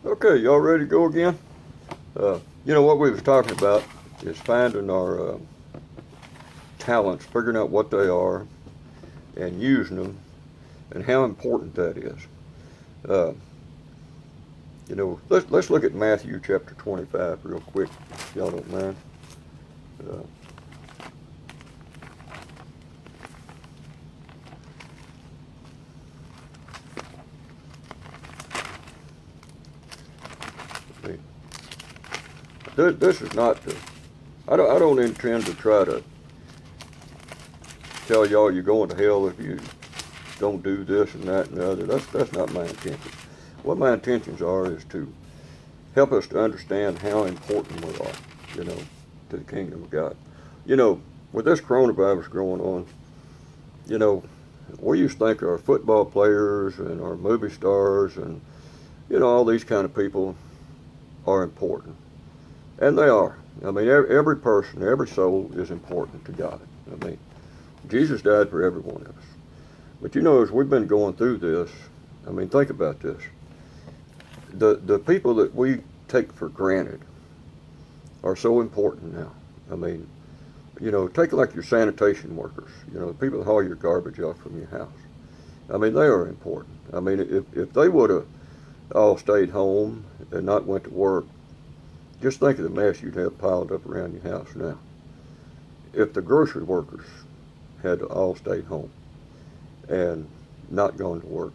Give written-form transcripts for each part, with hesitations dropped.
Okay, y'all ready to go again? What we was talking about is finding our talents, figuring out what they are, and using them, and how important that is. Uh, let's look at Matthew chapter 25 real quick, if y'all don't mind. Uh, this is not the. I don't intend to try to tell y'all you're going to hell if you don't do this and that and the other. That's not my intention. What my intentions are is to help us to understand how important we are, to the kingdom of God. With this coronavirus going on, you know, we used to think our football players and our movie stars and, all these kind of people are important. And they are. I mean, every person, every soul is important to God. I mean, Jesus died for every one of us. But as we've been going through this, I mean, think about this. The people that we take for granted are so important now. I mean, take like your sanitation workers, the people that haul your garbage off from your house. I mean, they are important. I mean, if they would have all stayed home and not went to work, just think of the mess you'd have piled up around your house now. If the grocery workers had all stayed home and not gone to work,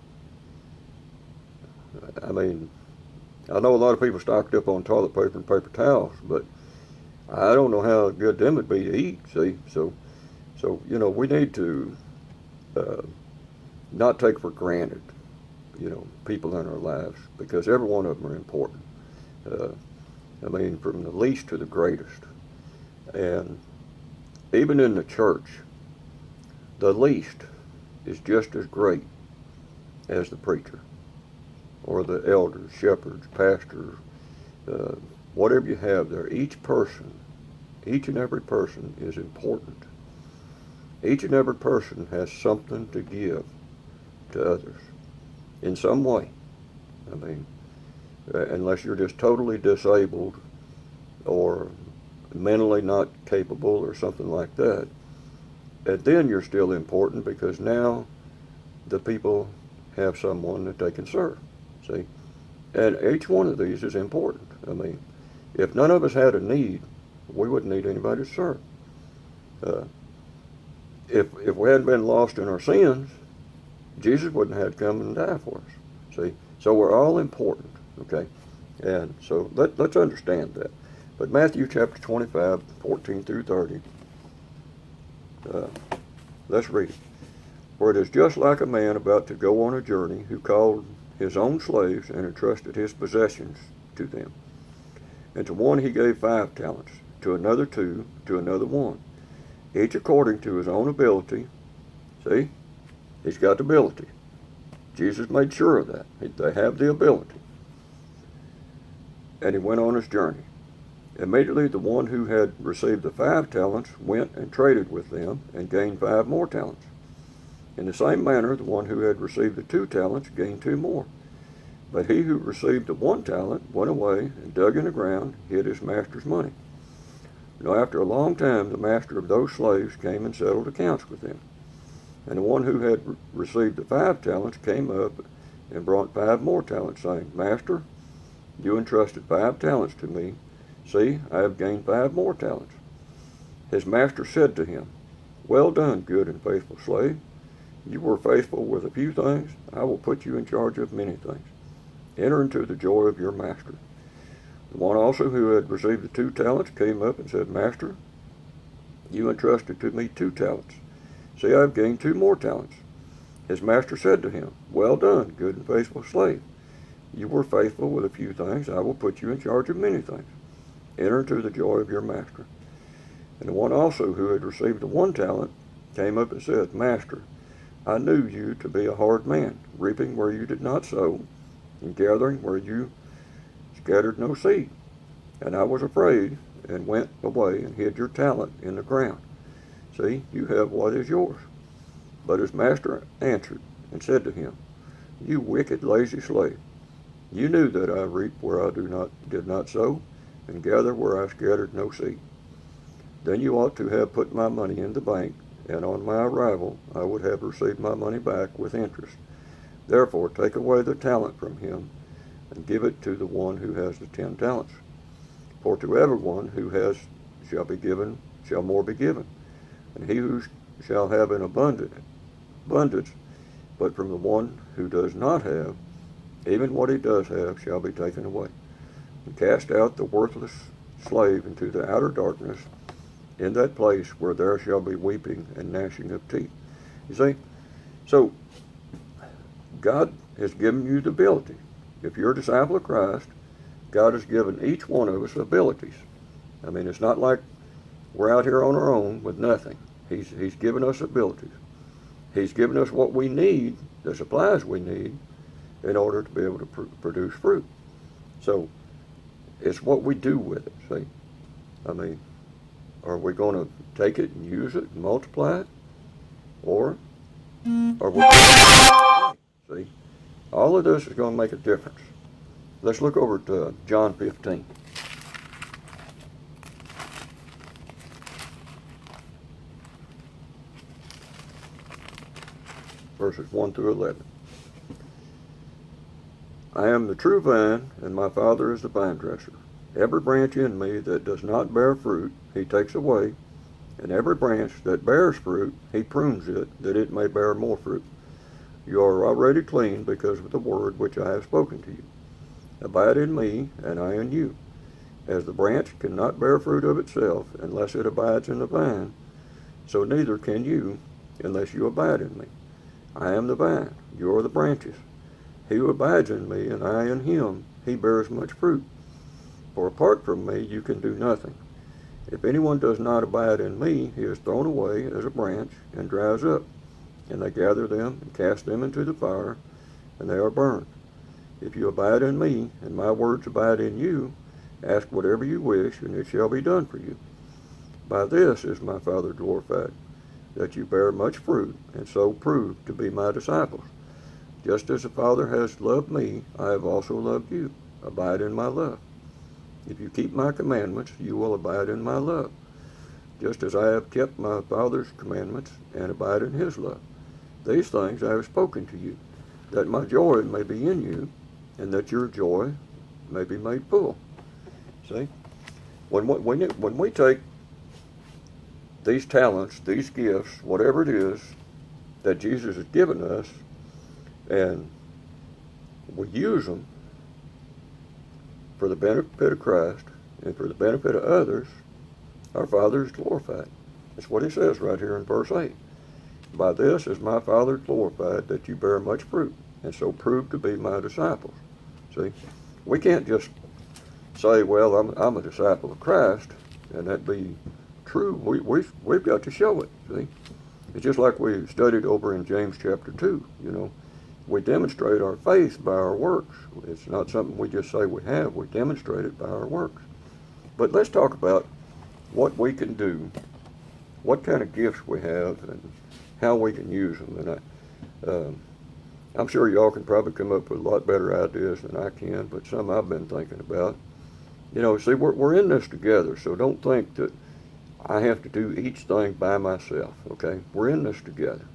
I mean, I know a lot of people stocked up on toilet paper and paper towels, but I don't know how good them would be to eat. See, so we need to not take for granted, people in our lives, because every one of them are important. I mean, from the least to the greatest, and even in the church, the least is just as great as the preacher or the elders, shepherds, pastors, whatever you have there. Each and every person is important. Each and every person has something to give to others in some way. I mean, unless you're just totally disabled or mentally not capable or something like that, and then you're still important because now the people have someone that they can serve. See? And each one of these is important. I mean, if none of us had a need, we wouldn't need anybody to serve. If we hadn't been lost in our sins, Jesus wouldn't have had to come and die for us. See? So we're all important, okay? And so let's understand that. But Matthew chapter 25, 14 through 30, let's read it. For it is just like a man about to go on a journey who called his own slaves and entrusted his possessions to them. And to one he gave 5 talents, to another 2, to another 1, each according to his own ability. See? He's got the ability. Jesus made sure of that. They have the ability. And he went on his journey. Immediately the one who had received the 5 talents went and traded with them and gained 5 more talents. In the same manner, the one who had received the 2 talents gained 2 more. But he who received the 1 talent went away and dug in the ground, hid his master's money. Now after a long time, the master of those slaves came and settled accounts with them. And the one who had received the 5 talents came up and brought 5 more talents, saying, Master, you entrusted 5 talents to me. See, I have gained 5 more talents. His master said to him, Well done, good and faithful slave. You were faithful with a few things. I will put you in charge of many things. Enter into the joy of your master. The one also who had received the 2 talents came up and said, Master, you entrusted to me 2 talents. See, I have gained 2 more talents. His master said to him, Well done, good and faithful slave. You were faithful with a few things. I will put you in charge of many things. Enter into the joy of your master. And the one also who had received the 1 talent came up and said, Master, I knew you to be a hard man, reaping where you did not sow, and gathering where you scattered no seed. And I was afraid, and went away and hid your talent in the ground. See, you have what is yours. But his master answered and said to him, You wicked, lazy slave. You knew that I reap where I did not sow, and gather where I scattered no seed. Then you ought to have put my money in the bank, and on my arrival I would have received my money back with interest. Therefore take away the talent from him, and give it to the one who has the 10 talents. For to everyone who has shall more be given, and he who shall have an abundance, but from the one who does not have, even what he does have shall be taken away. And cast out the worthless slave into the outer darkness, in that place where there shall be weeping and gnashing of teeth. You see? So, God has given you the ability. If you're a disciple of Christ, God has given each one of us abilities. I mean, it's not like we're out here on our own with nothing. He's given us abilities. He's given us what we need, the supplies we need, in order to be able to produce fruit. So, it's what we do with it, see? I mean, are we going to take it and use it and multiply it? Or are we see? All of this is going to make a difference. Let's look over to John 15. Verses 1 through 11. I am the true vine, and my Father is the vine dresser. Every branch in me that does not bear fruit, he takes away, and every branch that bears fruit, he prunes it, that it may bear more fruit. You are already clean because of the word which I have spoken to you. Abide in me, and I in you. As the branch cannot bear fruit of itself unless it abides in the vine, so neither can you unless you abide in me. I am the vine, you are the branches. He who abides in me, and I in him, he bears much fruit. For apart from me you can do nothing. If anyone does not abide in me, he is thrown away as a branch and dries up, and they gather them and cast them into the fire, and they are burned. If you abide in me, and my words abide in you, ask whatever you wish, and it shall be done for you. By this is my Father glorified, that you bear much fruit, and so prove to be my disciples. Just as the Father has loved me, I have also loved you. Abide in my love. If you keep my commandments, you will abide in my love, just as I have kept my Father's commandments and abide in his love. These things I have spoken to you, that my joy may be in you, and that your joy may be made full. See? When we take these talents, these gifts, whatever it is that Jesus has given us, and we use them for the benefit of Christ and for the benefit of others, our Father is glorified. That's what he says right here in verse 8. By this is my Father glorified, that you bear much fruit, and so prove to be my disciples. See, we can't just say, well, I'm a disciple of Christ, and that be true. We've got to show it, see. It's just like we studied over in James chapter 2, you know. We demonstrate our faith by our works. It's not something we just say we have. We demonstrate it by our works. But let's talk about what we can do, what kind of gifts we have, and how we can use them. And I'm sure y'all can probably come up with a lot better ideas than I can, but some I've been thinking about. You know, see, we're in this together, so don't think that I have to do each thing by myself, okay? We're in this together,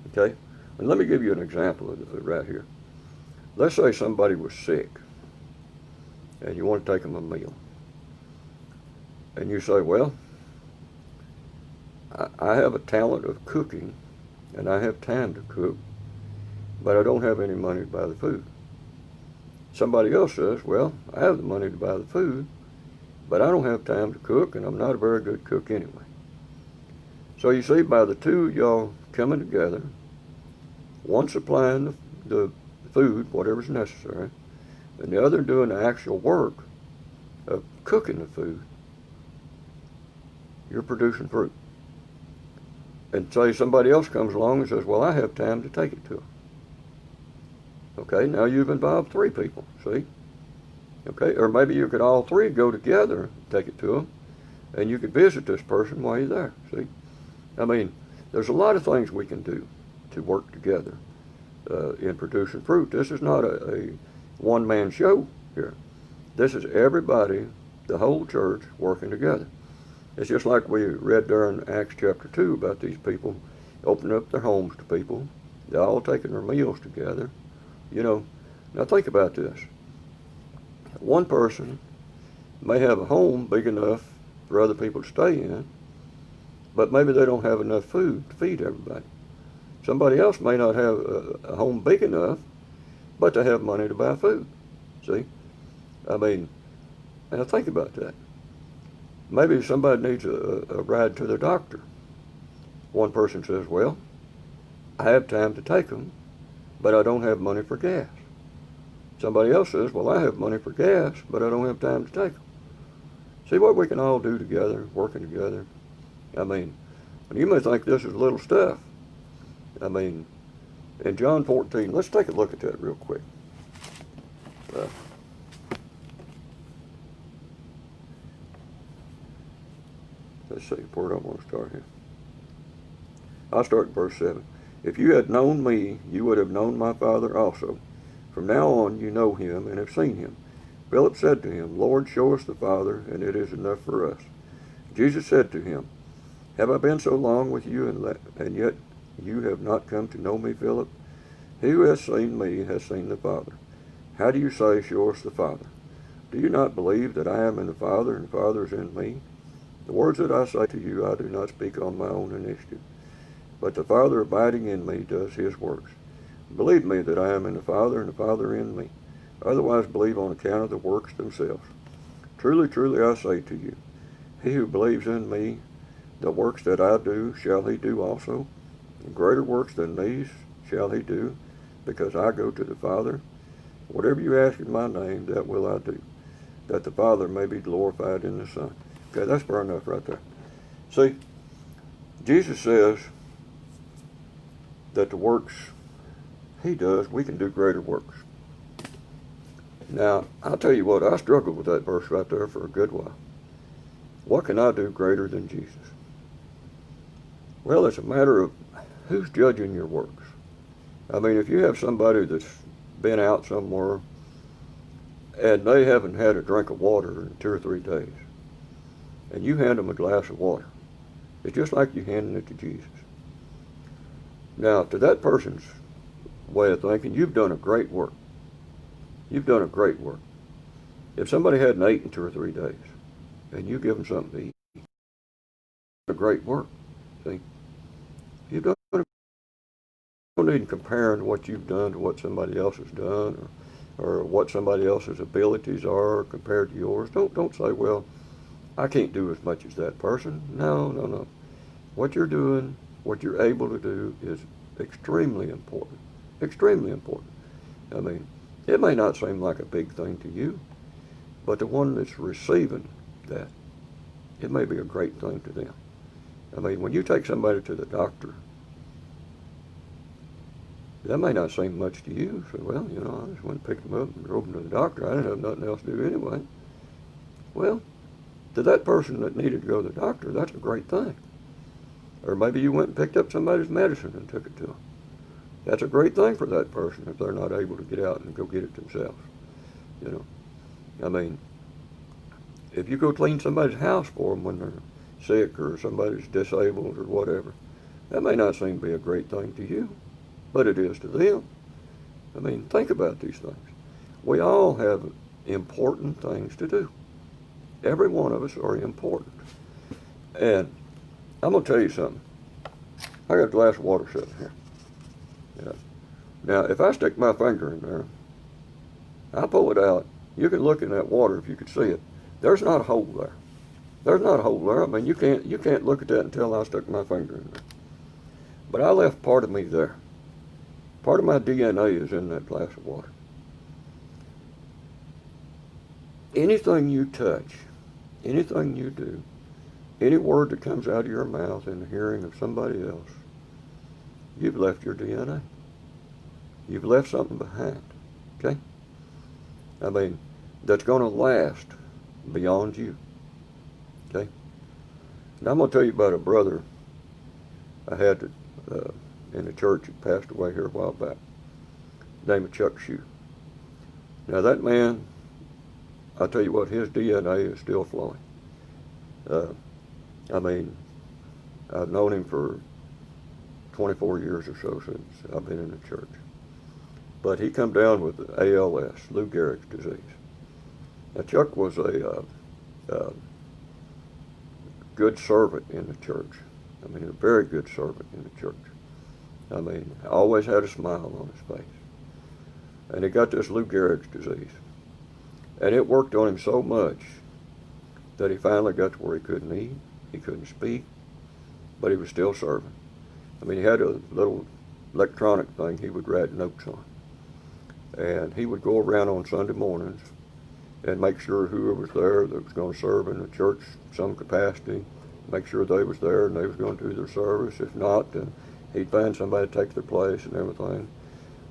okay? And let me give you an example of it right here. Let's say somebody was sick, and you want to take them a meal. And you say, well, I have a talent of cooking, and I have time to cook, but I don't have any money to buy the food. Somebody else says, well, I have the money to buy the food, but I don't have time to cook, and I'm not a very good cook anyway. So you see, by the two of y'all coming together, one supplying the food, whatever's necessary, and the other doing the actual work of cooking the food, you're producing fruit. And say somebody else comes along and says, well, I have time to take it to them. Okay, now you've involved three people, see? Okay, or maybe you could all three go together and take it to them, and you could visit this person while you're there, see? I mean, there's a lot of things we can do to work together in producing fruit. This is not a one-man show here. This is everybody, the whole church, working together. It's just like we read there in Acts chapter 2 about these people opening up their homes to people. They're all taking their meals together. You know, now think about this. One person may have a home big enough for other people to stay in, but maybe they don't have enough food to feed everybody. Somebody else may not have a home big enough, but they have money to buy food. See? I mean, now think about that. Maybe somebody needs a ride to the doctor. One person says, well, I have time to take them, but I don't have money for gas. Somebody else says, well, I have money for gas, but I don't have time to take them. See what we can all do together, working together. I mean, you may think this is little stuff. I mean, in John 14, let's take a look at that real quick. Let's see, where do I want to start here? I'll start in verse 7. If you had known me, you would have known my Father also. From now on you know him and have seen him. Philip said to him, Lord, show us the Father, and it is enough for us. Jesus said to him, have I been so long with you, and yet you have not come to know me, Philip? He who has seen me has seen the Father. How do you say, show us the Father? Do you not believe that I am in the Father, and the Father is in me? The words that I say to you I do not speak on my own initiative, but the Father abiding in me does his works. Believe me that I am in the Father, and the Father in me. Otherwise believe on account of the works themselves. Truly, truly I say to you, he who believes in me, the works that I do shall he do also, and greater works than these shall he do, because I go to the Father. Whatever you ask in my name, that will I do, that the Father may be glorified in the Son. Okay, that's fair enough right there. See, Jesus says that the works he does, we can do greater works. Now, I'll tell you what, I struggled with that verse right there for a good while. What can I do greater than Jesus? Well, it's a matter of who's judging your works. I mean, if you have somebody that's been out somewhere and they haven't had a drink of water in 2 or 3 days, and you hand them a glass of water, it's just like you handing it to Jesus. Now, to that person's way of thinking, you've done a great work. You've done a great work. If somebody hadn't eaten in 2 or 3 days, and you give them something to eat, a great work. See, you've done. You don't need comparing what you've done to what somebody else has done, or what somebody else's abilities are compared to yours. Don't say, well, I can't do as much as that person. No. What you're doing, what you're able to do, is extremely important. Extremely important. I mean, it may not seem like a big thing to you, but the one that's receiving that, it may be a great thing to them. I mean, when you take somebody to the doctor, that may not seem much to you. So, well, I just went and picked them up and drove them to the doctor. I didn't have nothing else to do anyway. Well, to that person that needed to go to the doctor, that's a great thing. Or maybe you went and picked up somebody's medicine and took it to them. That's a great thing for that person if they're not able to get out and go get it themselves. I mean, if you go clean somebody's house for them when they're sick or somebody's disabled or whatever, that may not seem to be a great thing to you, but it is to them. I mean, think about these things. We all have important things to do. Every one of us are important. And I'm going to tell you something. I got a glass of water sitting here. Yeah. Now, if I stick my finger in there, I pull it out. You can look in that water if you could see it. There's not a hole there. There's not a hole there. I mean, you can't look at that until I stuck my finger in there. But I left part of me there. Part of my DNA is in that glass of water. Anything you touch, anything you do, any word that comes out of your mouth in the hearing of somebody else, you've left your DNA. You've left something behind, okay? I mean, that's going to last beyond you, okay? Now I'm going to tell you about a brother I had in the church that passed away here a while back, named Chuck Shue. Now that man, I tell you what, his DNA is still flowing. Uh, I mean, I've known him for 24 years or so since I've been in the church. But he come down with ALS, Lou Gehrig's disease. Now Chuck was a good servant in the church. I mean, a very good servant in the church. I mean, always had a smile on his face. And he got this Lou Gehrig's disease. And it worked on him so much that he finally got to where he couldn't eat, he couldn't speak, but he was still serving. I mean, he had a little electronic thing he would write notes on. And he would go around on Sunday mornings and make sure whoever was there that was going to serve in the church some capacity, make sure they was there and they was going to do their service. If not, then he'd find somebody to take their place and everything,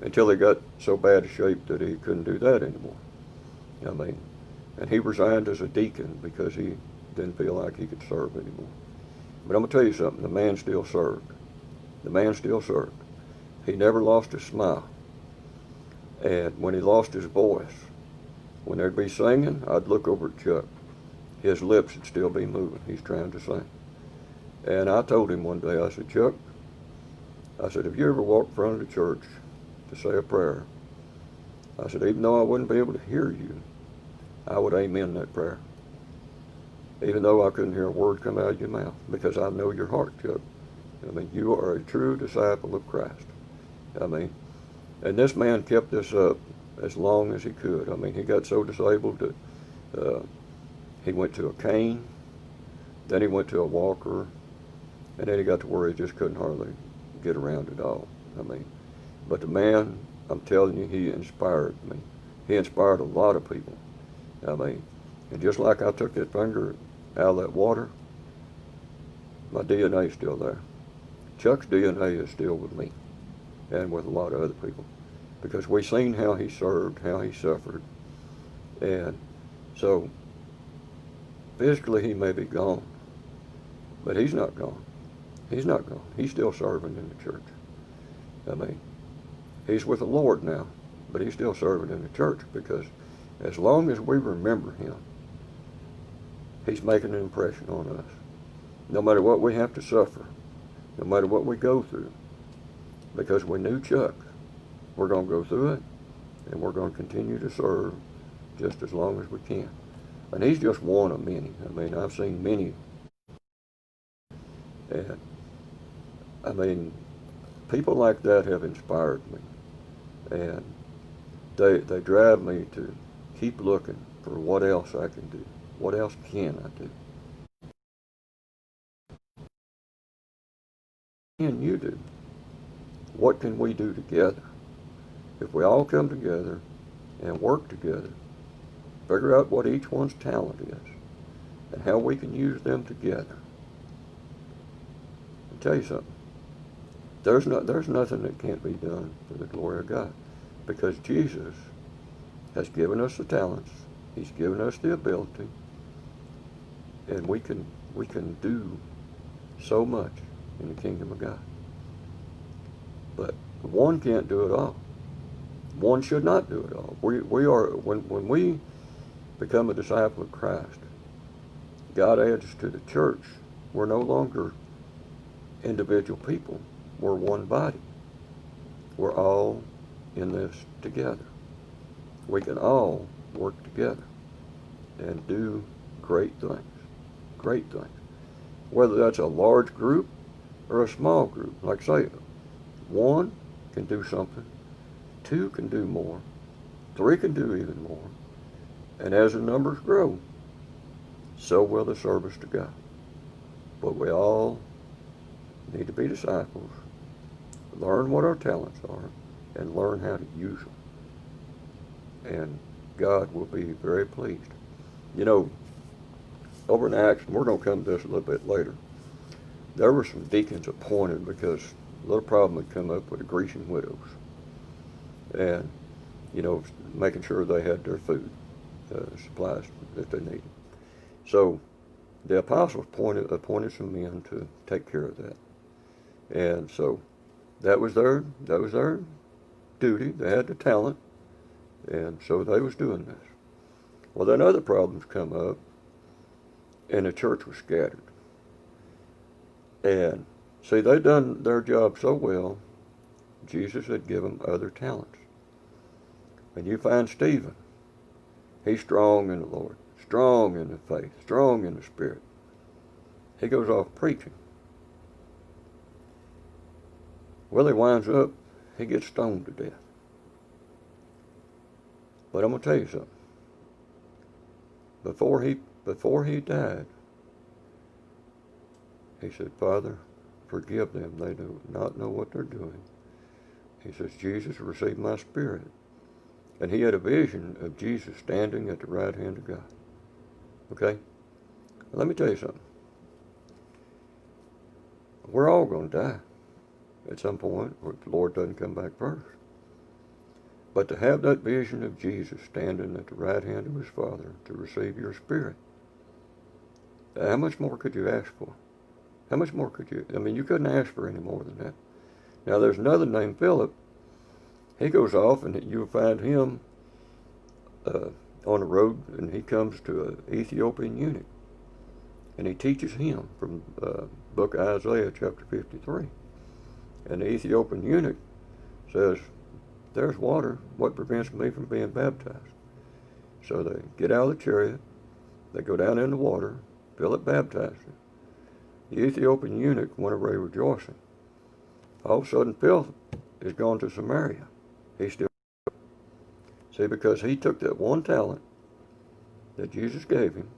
until he got so bad a shape that he couldn't do that anymore. I mean, and he resigned as a deacon because he didn't feel like he could serve anymore. But I'm going to tell you something, the man still served. The man still served. He never lost his smile. And when he lost his voice, when they'd be singing, I'd look over at Chuck. His lips would still be moving. He's trying to sing. And I told him one day, I said, Chuck, I said, have you ever walked in front of the church to say a prayer? I said, even though I wouldn't be able to hear you, I would amen that prayer. Even though I couldn't hear a word come out of your mouth, because I know your heart, Chuck. I mean, you are a true disciple of Christ. I mean, and this man kept this up as long as he could. I mean, he got so disabled that he went to a cane, then he went to a walker, and then he got to where he just couldn't hardly get around at all. I mean, but the man, I'm telling you, he inspired me. He inspired a lot of people. I mean, and just like I took that finger out of that water, my DNA is still there. Chuck's DNA is still with me and with a lot of other people, because we seen how he served, how he suffered. And so physically he may be gone, but he's not gone. He's not gone. He's still serving in the church. I mean, he's with the Lord now, but he's still serving in the church, because as long as we remember him, he's making an impression on us. No matter what we have to suffer, no matter what we go through, because we knew Chuck, we're going to go through it, and we're going to continue to serve just as long as we can. And he's just one of many. I mean, I've seen many. And, I mean, people like that have inspired me. And they drive me to keep looking for what else I can do. What else can I do? What can you do? What can we do together? If we all come together and work together, figure out what each one's talent is and how we can use them together. I'll tell you something. There's nothing that can't be done for the glory of God, because Jesus has given us the talents. He's given us the ability, and we can do so much in the kingdom of God. But one can't do it all. One should not do it all. We are when we become a disciple of Christ, God adds to the church. We're no longer individual people. We're one body. We're all in this together. We can all work together and do great things. Great things. Whether that's a large group or a small group. Like I say, one can do something, two can do more, three can do even more. And as the numbers grow, so will the service to God. But we all need to be disciples, learn what our talents are, and learn how to use them. And God will be very pleased. You know, over in Acts, and we're going to come to this a little bit later, there were some deacons appointed because a little problem had come up with the Grecian widows. And, you know, making sure they had their food supplies that they needed. So the apostles appointed some men to take care of that. And so that was their duty. They had the talent, And so they was doing this. Well, then other problems come up, and the church was scattered. And see, they done their job so well, Jesus had given them other talents. And you find Stephen, he's strong in the Lord, strong in the faith, strong in the Spirit. He goes off preaching. Well, he winds up, he gets stoned to death. But I'm going to tell you something. Before he died, he said, Father, forgive them. They do not know what they're doing. He says, Jesus, receive my spirit. And he had a vision of Jesus standing at the right hand of God. Okay? Let me tell you something. We're all going to die at some point, if the Lord doesn't come back first. But to have that vision of Jesus standing at the right hand of his Father to receive your spirit, how much more could you ask for? How much more could you? I mean, you couldn't ask for any more than that. Now, there's another named Philip. He goes off, and you'll find him on the road, and he comes to an Ethiopian eunuch, and he teaches him from book of Isaiah, chapter 53. And the Ethiopian eunuch says, there's water. What prevents me from being baptized? So they get out of the chariot. They go down in the water. Philip baptized him. The Ethiopian eunuch went away rejoicing. All of a sudden, Philip is gone to Samaria. He's still. See, because he took that one talent that Jesus gave him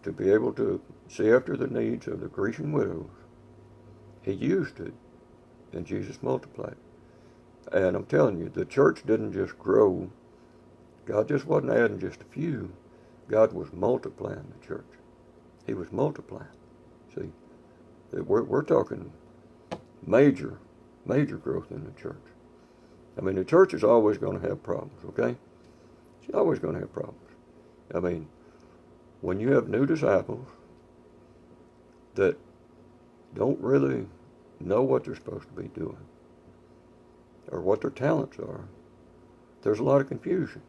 to be able to see after the needs of the Grecian widows. He used it, and Jesus multiplied. And I'm telling you, the church didn't just grow. God just wasn't adding just a few. God was multiplying the church. He was multiplying. See, we're talking major growth in the church. I mean, the church is always going to have problems, okay? It's always going to have problems. I mean, when you have new disciples that don't really know what they're supposed to be doing or what their talents are, there's a lot of confusion,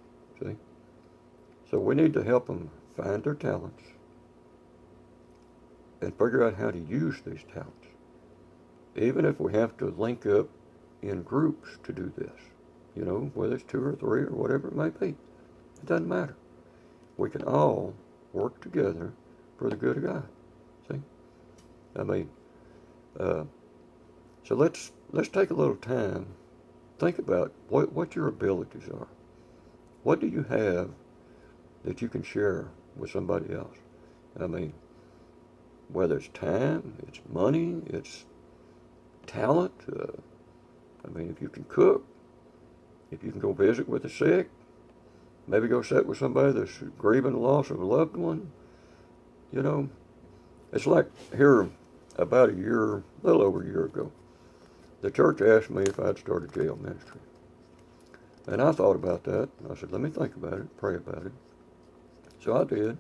see? So we need to help them find their talents and figure out how to use these talents, even if we have to link up in groups to do this, you know, whether it's 2 or 3 or whatever it may be. It doesn't matter. We can all work together for the good of God. See? I mean, so let's take a little time, think about what your abilities are. What do you have that you can share with somebody else? I mean, whether it's time, it's money, it's talent. I mean, if you can cook, if you can go visit with the sick, maybe go sit with somebody that's grieving the loss of a loved one. You know, it's like here about a little over a year ago, the church asked me if I'd start a jail ministry. And I thought about that. I said, let me think about it, pray about it. So I did.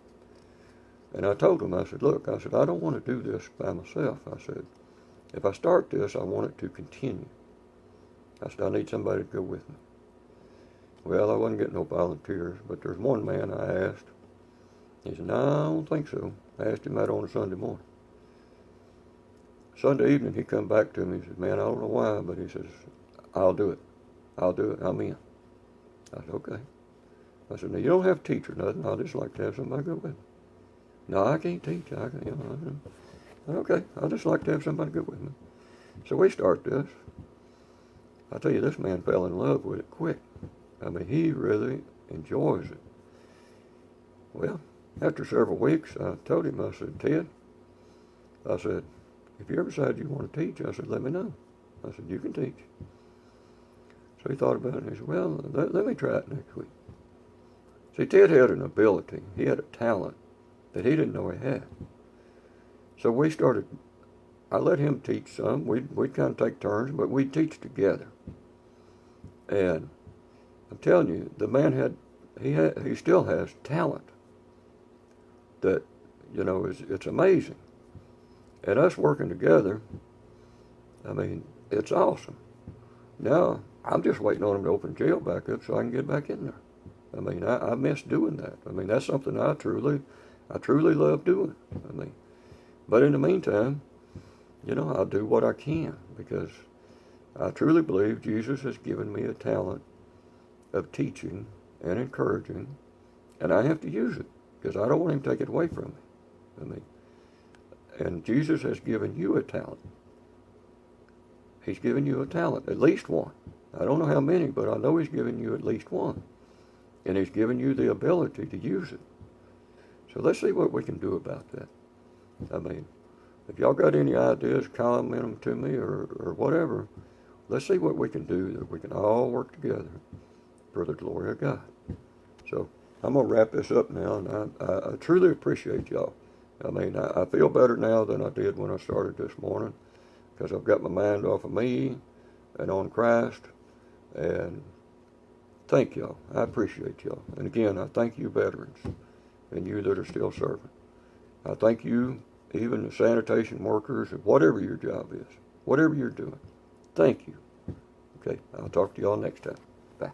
And I told them, I said, look, I said, I don't want to do this by myself. I said, if I start this, I want it to continue. I said, I need somebody to go with me. Well, I wasn't getting no volunteers, but there's one man I asked. He said, no, I don't think so. I asked him that on a Sunday morning. Sunday evening, he come back to me. He said, man, I don't know why, but he says, I'll do it. I'll do it. I'm in. I said, okay. I said, now, you don't have to teach or nothing. I'll just like to have somebody go with me. No, I can't teach. Okay, I'll just like to have somebody go with me. So we start this. I tell you, this man fell in love with it quick. I mean, he really enjoys it. Well, after several weeks, I told him, I said, Ted, I said, if you ever decide you want to teach, I said, let me know. I said, you can teach. So he thought about it, and he said, well, let me try it next week. See, Ted had an ability. He had a talent that he didn't know he had. So we started, I let him teach some. We'd kind of take turns, but we'd teach together. And I'm telling you, the man he still has talent that, you know, it's amazing. And us working together, I mean, it's awesome. Now, I'm just waiting on them to open jail back up so I can get back in there. I mean, I miss doing that. I mean, that's something I truly love doing. I mean, but in the meantime, I'll do what I can because I truly believe Jesus has given me a talent of teaching and encouraging, and I have to use it because I don't want him to take it away from me. I mean, and Jesus has given you a talent. He's given you a talent, at least one. I don't know how many, but I know he's given you at least one. And he's given you the ability to use it. So let's see what we can do about that. I mean, if y'all got any ideas, comment them to me or whatever. Let's see what we can do that we can all work together for the glory of God. So I'm going to wrap this up now, and I truly appreciate y'all. I mean, I feel better now than I did when I started this morning because I've got my mind off of me and on Christ. And thank y'all. I appreciate y'all. And again, I thank you veterans and you that are still serving. I thank you, even the sanitation workers, whatever your job is, whatever you're doing. Thank you. Okay, I'll talk to y'all next time. Bye.